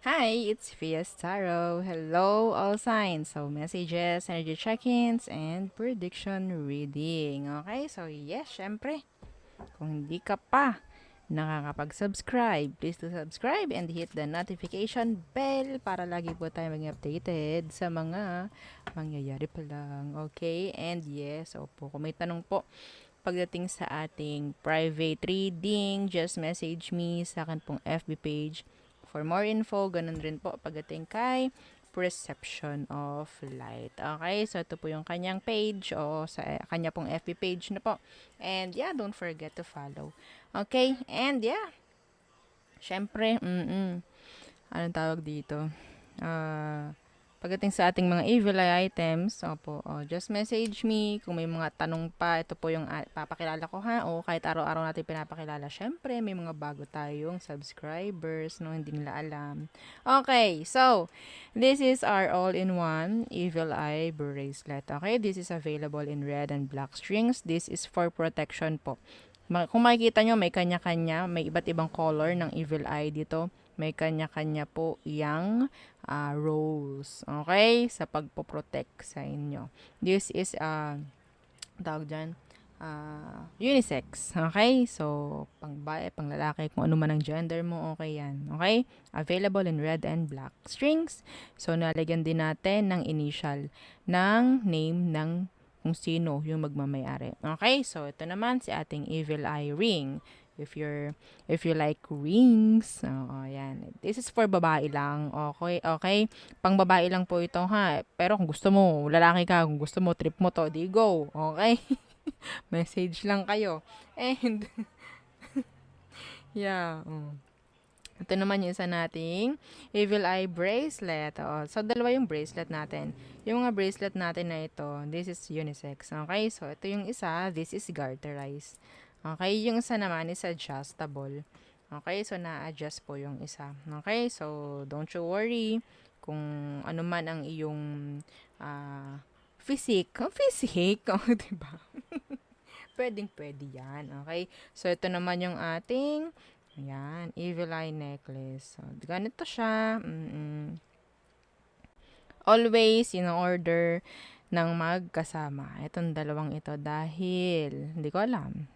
Hi, it's Fias Tarot. Hello, all signs. So, messages, energy check-ins, and prediction reading. Okay, so yes, syempre, kung hindi ka pa nakakapag-subscribe, please to subscribe and hit the notification bell para lagi po tayo maging updated sa mga mangyayari pa lang. Okay, and yes, opo, kung may tanong po pagdating sa ating private reading, just message me sa akin pong FB page for more info. Ganun rin po pagdating kay Perception of Light. Okay, so ito po yung kanyang page o sa kanya pong FB page na po. And yeah, don't forget to follow. Okay, and yeah, syempre, anong tawag dito? Pagdating sa ating mga evil eye items, opo, just message me kung may mga tanong pa. Ito po yung papakilala ko ha. O kahit araw-araw natin pinapakilala. Syempre, may mga bago tayong subscribers, no? Hindi nila alam. Okay, so, this is our all-in-one evil eye bracelet. Okay, this is available in red and black strings. This is for protection po. Kung makikita nyo, may kanya-kanya, may iba't ibang color ng evil eye dito. May kanya-kanya po yang roles. Okay? Sa pagpoprotect sa inyo. This is, tawag dyan, unisex. Okay? So, pang bae, pang lalaki, kung ano man ang gender mo, okay yan. Okay? Available in red and black strings. So, nalagyan din natin ng initial ng name ng kung sino yung magmamayari. Okay? So, ito naman si ating evil eye ring. If you like rings, yan. This is for babae lang. Okay, okay. Pang babae lang po ito ha. Pero kung gusto mo, lalaki ka, kung gusto mo, trip mo to, di go. Okay? Message lang kayo. And, yeah. Ito naman yung isa nating Evil Eye bracelet. So, dalawa yung bracelet natin. Yung mga bracelet natin na ito, this is unisex. Okay? So, ito yung isa, this is garterized. Okay? Yung isa naman is adjustable. Okay? So, na-adjust po yung isa. Okay? So, don't you worry kung ano man ang iyong physique. Physique? Diba? Pwedeng-pwede yan. Okay? So, ito naman yung ating ayan, evil eye necklace. So, ganito siya. Always in order ng magkasama. Itong dalawang ito dahil, hindi ko alam.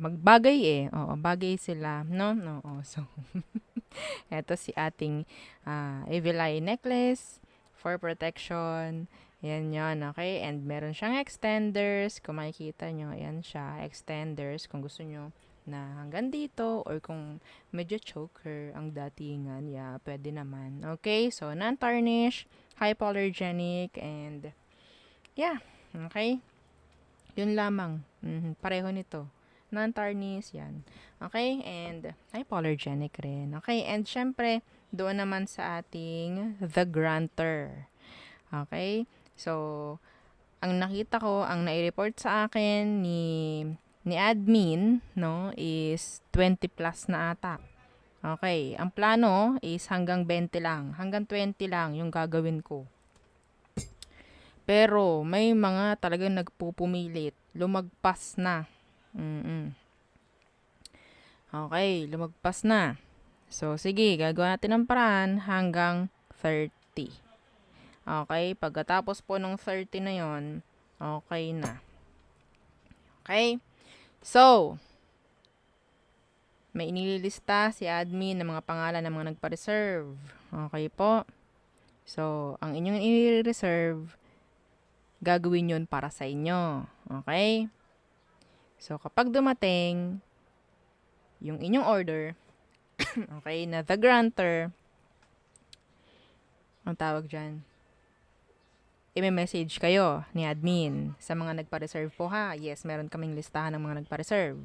Magbagay eh. Oo, bagay sila. No? Oo. So, ito si ating evil eye necklace for protection. Yan yon, okay? And meron siyang extenders. Kung makikita nyo, ayan siya. Extenders kung gusto nyo na hanggang dito or kung medyo choker ang datingan, yeah, pwede naman. Okay? So, non-tarnish, hypoallergenic, and yeah, okay? Yun lamang. Pareho nito. Non-tarnish, yan. Okay? And hypoallergenic rin. Okay? And syempre, doon naman sa ating The Granter. Okay? So, ang nakita ko, ang nai-report sa akin ni admin, no, is 20 plus na ata. Okay, ang plano is hanggang 20 lang. Hanggang 20 lang yung gagawin ko. Pero may mga talagang nagpupumilit. Lumagpas na. Okay, lumagpas na. So, sige, gagawa natin ng paraan hanggang 30. Okay, pagkatapos po ng 30 na yon, okay na. Okay? So, may inililista si admin ng mga pangalan ng mga nagpa-reserve. Okay po? So, ang inyong i-reserve, gagawin yun para sa inyo. Okay? So, kapag dumating yung inyong order, okay, na the grantor, ang tawag dyan, i-message kayo ni admin sa mga nagpa-reserve po ha. Yes, meron kaming listahan ng mga nagpa-reserve.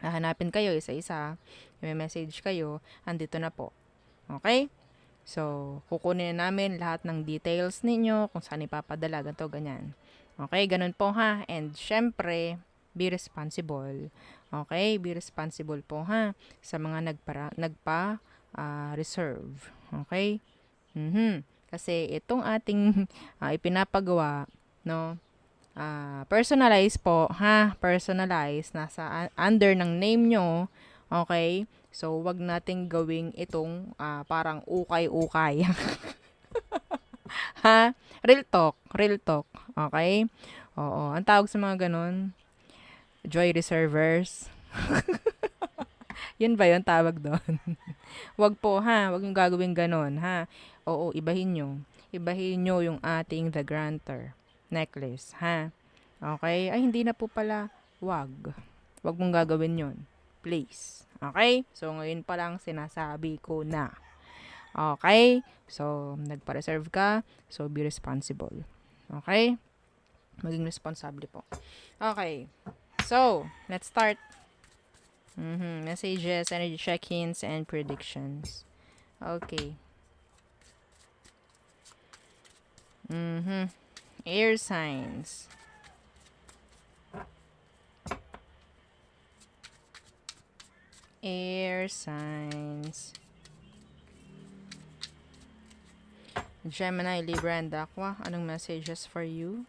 Hahanapin kayo isa-isa, i-message kayo, andito na po. Okay? So, kukunin na namin lahat ng details ninyo, kung saan ipapadala, ganito, ganyan. Okay, ganun po ha. And syempre, be responsible. Okay, be responsible po ha sa mga nagpa-reserve. Okay? Kasi itong ating ipinapagawa, no, personalized po, ha? Personalized. Nasa under ng name nyo. Okay? So, wag nating gawing itong parang ukay-ukay. Ha? Real talk. Real talk. Okay? Oo. Ang tawag sa mga ganun, joy reservers. Yun ba yun tawag doon? Wag po ha. Wag yung gagawin ganun ha. Oo, ibahin nyo. Ibahin nyo yung ating The Granter necklace ha. Okay? Ay, hindi na po pala. Wag. Wag mong gagawin yun. Please. Okay? So, ngayon pa lang sinasabi ko na. Okay? So, nagpa-reserve ka. So, be responsible. Okay? Maging responsable po. Okay. So, let's start. Messages, energy check-ins, and predictions. Okay. Air signs. Air signs. Gemini, Libra, and Aqua. Anong messages for you?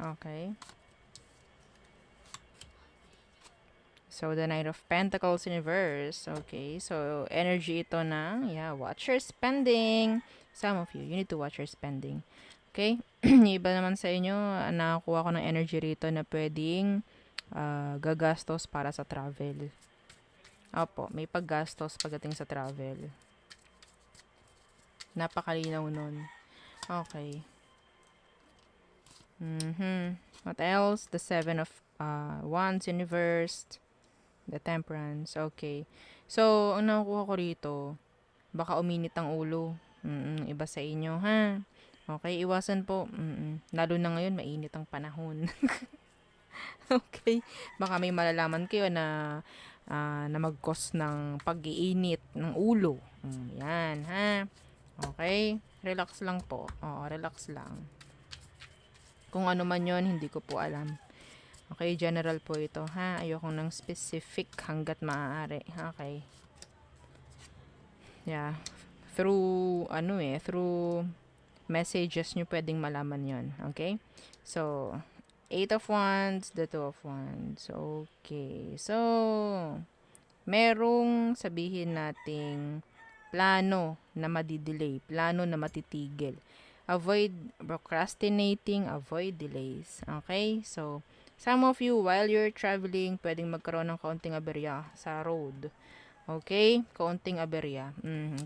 Okay. So, the Knight of Pentacles in reverse. Okay. So, energy ito ng, watch your spending. Some of you need to watch your spending. Okay? Iba naman sa inyo, nakakuha ko ng energy rito na pwedeng gagastos para sa travel. Opo, may paggastos pagdating sa travel. Napakalinaw nun. Okay. What else? The Seven of Wands in reverse. The Temperance. Okay. So, ang nakukuha ko rito, baka uminit ang ulo. Iba sa inyo, ha? Okay, iwasan po. Lalo na ngayon, mainit ang panahon. Okay. Baka may malalaman kayo na mag-cause ng pag-iinit ng ulo. Yan, ha? Okay. Relax lang po. Oo, relax lang. Kung ano man yon, hindi ko po alam. Okay, general po ito, ha? Ayoko ng specific hanggat maaari. Okay. Yeah. Through messages nyo pwedeng malaman yon. Okay? So, 8 of Wands, the 2 of Wands. Okay. So, merong sabihin nating plano na madidelay, plano na matitigil. Avoid procrastinating, avoid delays. Okay? So, some of you, while you're traveling, pwedeng magkaroon ng kaunting aberya sa road. Okay? Kaunting aberya.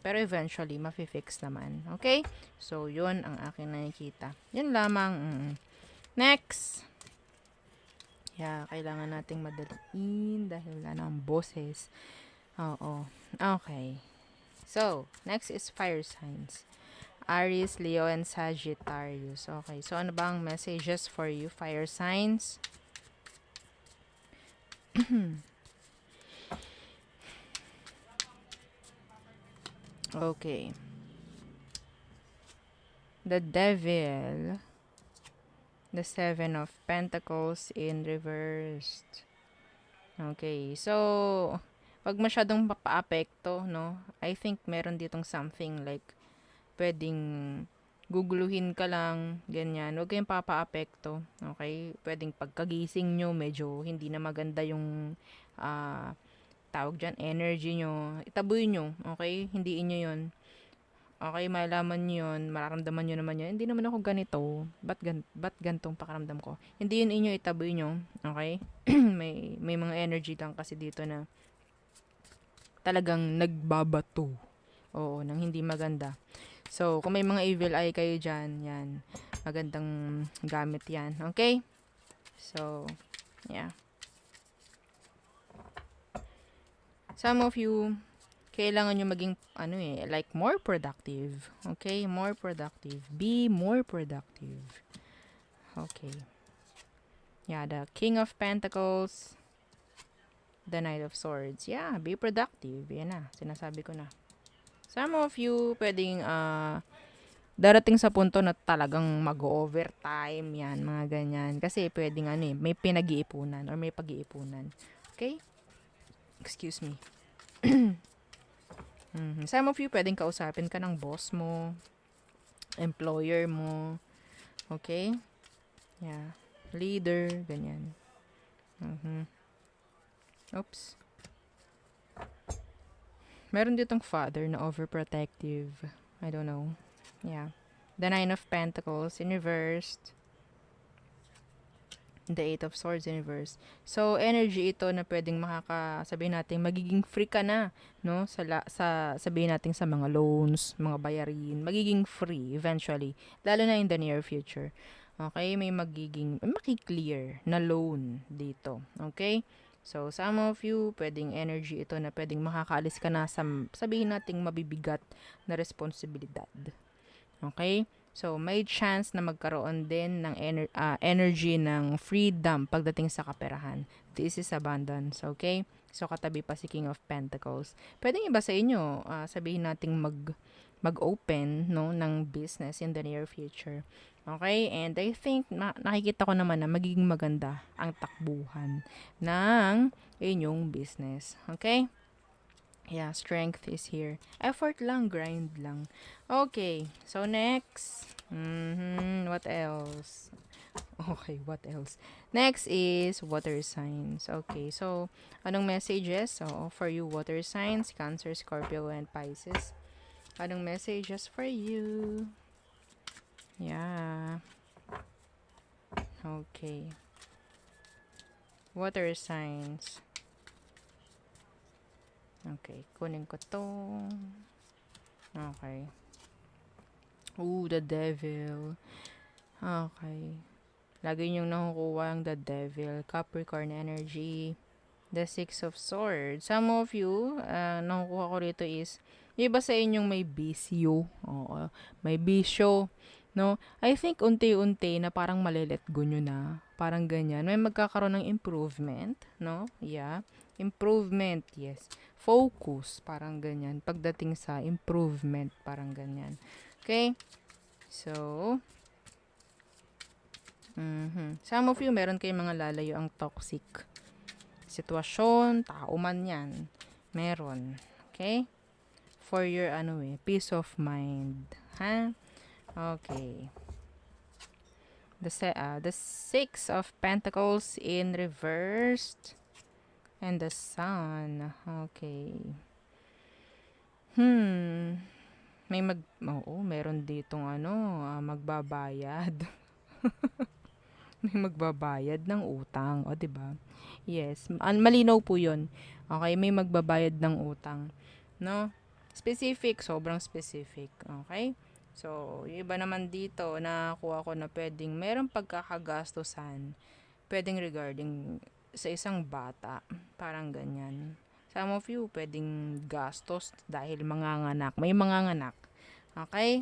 Pero eventually, mafi-fix naman. Okay? So, yun ang aking nakikita. Yun lamang. Next! Kailangan nating madaliin dahil wala ng boses. Oo. Okay. So, next is fire signs. Aries, Leo, and Sagittarius. Okay. So, ano bang messages for you, fire signs? Okay. The Devil. The Seven of Pentacles in reversed. Okay. So, wag masyadong papaapekto, no? I think meron ditong something like pwedeng guguluhin ka lang, ganyan. Huwag kayong papaapekto, okay? Pwedeng pagkagising nyo, medyo hindi na maganda yung tawag dyan, energy nyo. Itaboy nyo, okay? Hindi inyo yun. Okay, malaman nyo yun, mararamdaman nyo naman yun. Hindi naman ako ganito. Ba't gantong pakaramdam ko? Hindi yun inyo, itaboy nyo, okay? may mga energy lang kasi dito na talagang nagbabato. Oo, nang hindi maganda. So, kung may mga evil eye kayo dyan, yan. Magandang gamit yan. Okay? So, yeah. Some of you, kailangan nyo maging, like more productive. Okay? More productive. Be more productive. Okay. Yeah, the King of Pentacles, the Knight of Swords. Yeah, be productive. Yan na, sinasabi ko na. Some of you, pwedeng, darating sa punto na talagang mag-overtime, yan, mga ganyan. Kasi pwedeng, may pinag-iipunan or may pag-iipunan. Okay? Excuse me. Some of you, pwedeng kausapin ka ng boss mo, employer mo. Okay? Yeah. Leader, ganyan. Oops. Meron ditong father na overprotective. I don't know. Yeah. The Nine of Pentacles in reversed. The Eight of Swords in reverse. So, energy ito na pwedeng sabihin natin, magiging free ka na, no? Sabihin natin sa mga loans, mga bayarin, magiging free eventually. Lalo na in the near future. Okay? May makiklear na loan dito. Okay? So, some of you, pwedeng energy ito na pwedeng makakaalis ka na sa, sabihin nating mabibigat na responsibilidad. Okay? So, may chance na magkaroon din ng energy ng freedom pagdating sa kaperahan. This is abundance, okay? So, katabi pa si King of Pentacles. Pwedeng iba sa inyo, sabihin nating mag-open no, ng business in the near future. Okay? And I think, nakikita ko naman na magiging maganda ang takbuhan ng inyong business. Okay? Yeah, strength is here. Effort lang, grind lang. Okay, so next. What else? Okay, what else? Next is water signs. Okay, so anong messages? So, for you water signs, Cancer, Scorpio, and Pisces. Anong messages for you? Yeah. Okay. Water signs. Okay, kunin ko to. Okay. Ooh, the devil. Okay. Lagi niyong nakukuha ang the devil. Capricorn energy. The Six of Swords. Some of you, nakukuha ko rito is, iba sa inyong may bisyo. Oo, may bisyo. No? I think unti-unti na parang malilet go nyo na. Parang ganyan. May magkakaroon ng improvement. No? Yeah. Improvement, yes. Focus, parang ganyan. Pagdating sa improvement, parang ganyan. Okay? So, some of you, meron kayong mga lalayo ang toxic sitwasyon, tao man yan. Meron. Okay? For your, peace of mind. Ha? Okay. The Six of Pentacles in reversed. And the Sun. Okay. Meron ditong magbabayad. May magbabayad ng utang, o 'di ba? Yes, malinaw po 'yon. Okay, may magbabayad ng utang, no? Specific, sobrang specific, okay? So, yung iba naman dito nakuha ko na pwedeng merong pagkakagastusan, pwedeng regarding sa isang bata, parang ganyan. Some of you, pwedeng gastos dahil manganganak. May manganganak. Okay?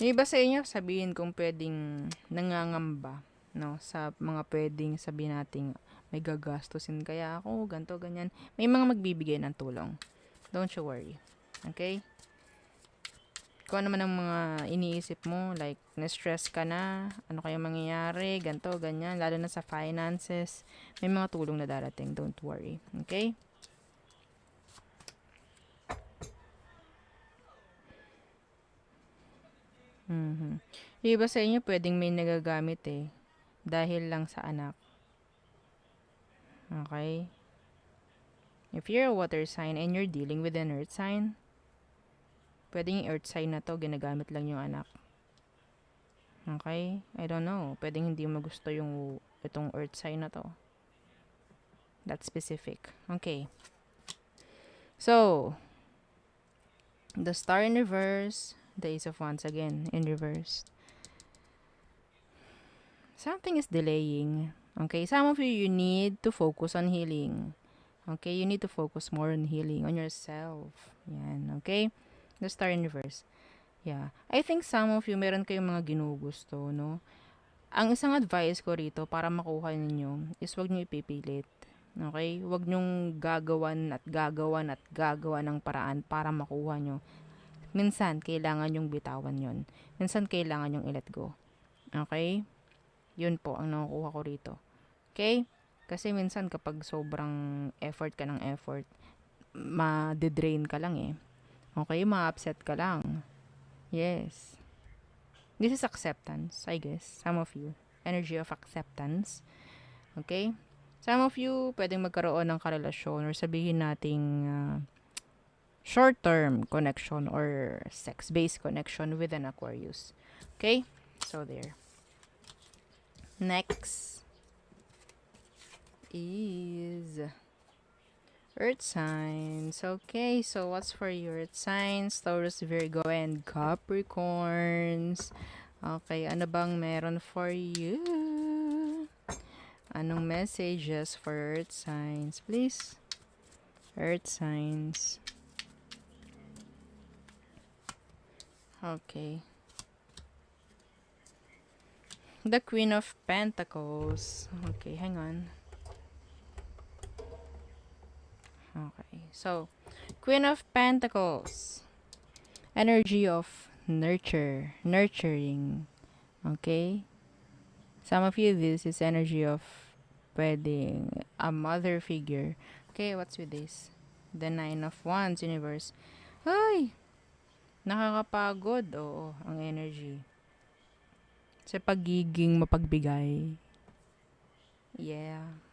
Yung iba sa inyo, sabihin kung pwedeng nangangamba, no? Sa mga pwedeng sabihin natin, may gagastusin kaya ako, ganto ganyan. May mga magbibigay ng tulong. Don't you worry. Okay? Kung ano man ang mga iniisip mo, like, na-stress ka na, ano kaya mangyayari, ganto ganyan, lalo na sa finances, may mga tulong na darating. Don't worry. Okay? Yung iba sa inyo, pwedeng may nagagamit dahil lang sa anak. Okay? If you're a water sign and you're dealing with an earth sign, pwedeng yung earth sign na to, ginagamit lang yung anak. Okay? I don't know. Pwedeng hindi mo gusto itong earth sign na to. That's specific. Okay. So, the Star in reverse, the Ace of Wands again in reverse. Something is delaying. Okay? Some of you need to focus on healing. Okay? You need to focus more on healing, on yourself. Yan. Okay? The Star in reverse. Yeah. I think some of you, meron kayong mga ginugusto, no? Ang isang advice ko rito para makuha ninyo is wag nyo ipipilit. Okay? Wag nyong gagawan at gagawan at gagawan ng paraan para makuha nyo. Minsan, kailangan yung bitawan yon. Minsan, kailangan yung i-let go. Okay? Yun po ang nakukuha ko rito. Okay? Kasi minsan kapag sobrang effort ka ng effort, ma-drain ka lang eh. Okay, ma-upset ka lang. Yes. This is acceptance, I guess. Some of you. Energy of acceptance. Okay? Some of you, pwedeng magkaroon ng karelasyon or sabihin nating short-term connection or sex-based connection with an Aquarius. Okay? So, there. Next is Earth signs. Okay, so what's for your Earth signs? Taurus, Virgo, and Capricorns. Okay, ano bang meron for you? Anong messages for Earth signs, please? Earth signs. Okay. The Queen of Pentacles. Okay, hang on. Okay, so Queen of Pentacles. Energy of nurturing. Okay? Some of you, this is energy of pwedeng a mother figure. Okay, what's with this? The Nine of Wands, universe. Ay! Nakakapagod. Oo, ang energy. Sa pagiging mapagbigay. Yeah.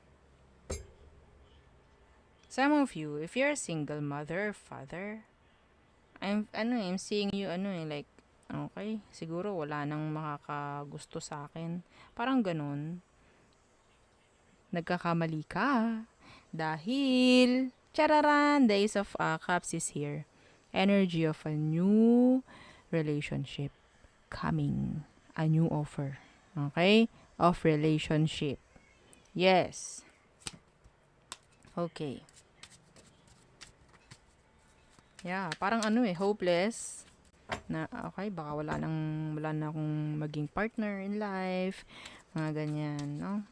Some of you, if you're a single mother or father, I'm seeing you, like, okay, siguro wala nang makakagusto sa akin. Parang ganun. Nagkakamali ka. Dahil, chararan, the Ace of Cups is here. Energy of a new relationship coming. A new offer. Okay? Of relationship. Yes. Okay. Yeah, parang hopeless. Na, okay, baka wala na akong maging partner in life. Mga ganyan, no?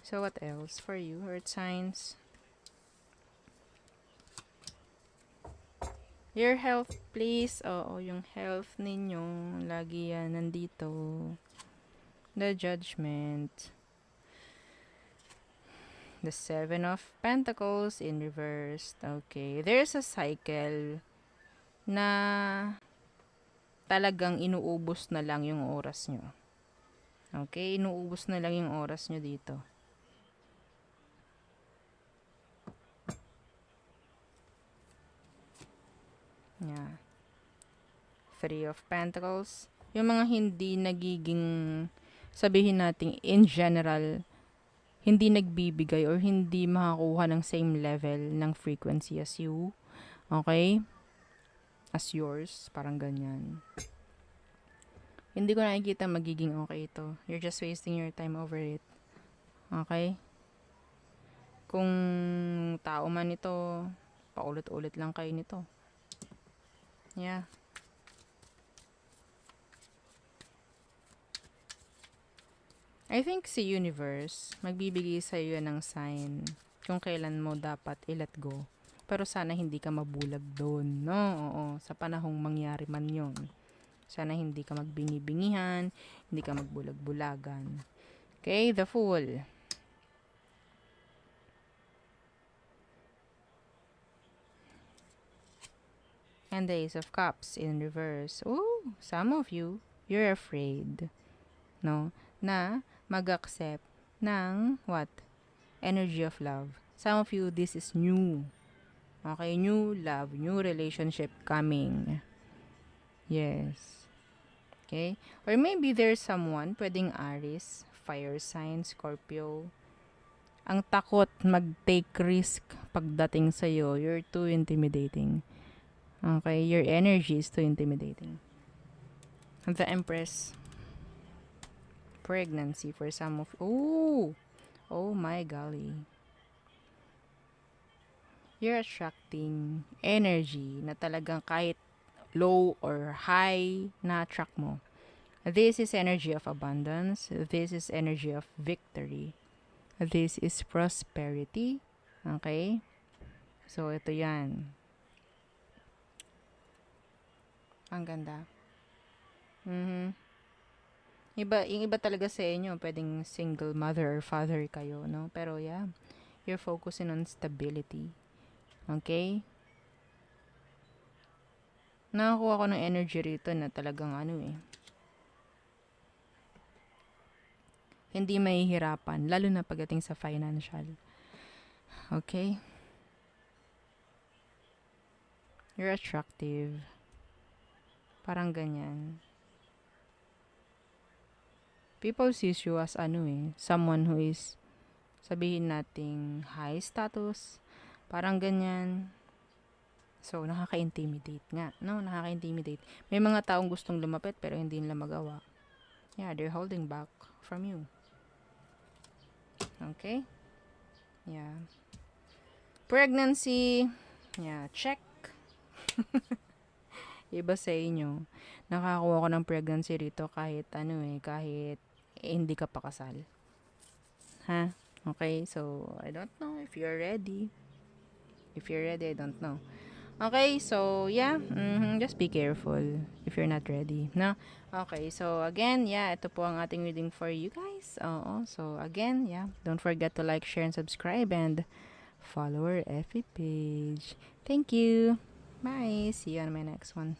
So, what else for you, Earth signs? Your health, please. Oo, yung health ninyo. Lagi yan nandito. The Judgment. The Seven of Pentacles in reverse. Okay. There's a cycle na talagang inuubos na lang yung oras nyo. Okay? Inuubos na lang yung oras nyo dito. Yeah. Three of Pentacles. Yung mga hindi nagiging, sabihin natin, in general, hindi nagbibigay or hindi makakuha ng same level ng frequency as you. Okay? As yours. Parang ganyan. Hindi ko nakikita magiging okay ito. You're just wasting your time over it. Okay? Kung tao man ito, paulit-ulit lang kayo nito. Yeah. I think si universe, magbibigay sa iyo ng sign kung kailan mo dapat i-let go. Pero sana hindi ka mabulag doon, no? Oo, sa panahong mangyari man yon. Sana hindi ka magbingi-bingihan, hindi ka magbulag-bulagan. Okay, the Fool. And the Ace of Cups in reverse. Oh, some of you, you're afraid, no? Na mag-accept ng what? Energy of love. Some of you, this is new. Okay, new love, new relationship coming. Yes. Okay? Or maybe there's someone, pwedeng Aries, fire sign, Scorpio. Ang takot mag-take risk pagdating sa'yo. You're too intimidating. Okay? Your energy is too intimidating. The Empress. Pregnancy for some of... Oh my golly. You're attracting energy na talagang kahit low or high na attract mo. This is energy of abundance. This is energy of victory. This is prosperity. Okay? So, ito yan. Ang ganda. Yung iba talaga sa inyo, pwedeng single mother or father kayo, no? Pero yeah, you're focusing on stability. Okay? Nakakuha ko ng energy rito na talagang hindi mahihirapan, lalo na pagdating sa financial. Okay? You're attractive. Parang ganyan. People sees you as someone who is, sabihin nating high status. Parang ganyan. So, nakaka-intimidate nga. No, nakaka-intimidate. May mga taong gustong lumapit pero hindi nila magawa. Yeah, they're holding back from you. Okay? Yeah. Pregnancy. Yeah, check. Iba sa inyo. Nakakuha ko ng pregnancy rito kahit kahit hindi ka pa kasal. Ha? Okay, so I don't know if you're ready. If you're ready, I don't know. Okay, so yeah, just be careful if you're not ready. No? Okay, so again, yeah, ito po ang ating reading for you guys. Oo, so again, yeah, don't forget to like, share, and subscribe, and follow our FB page. Thank you. Bye. See you on my next one.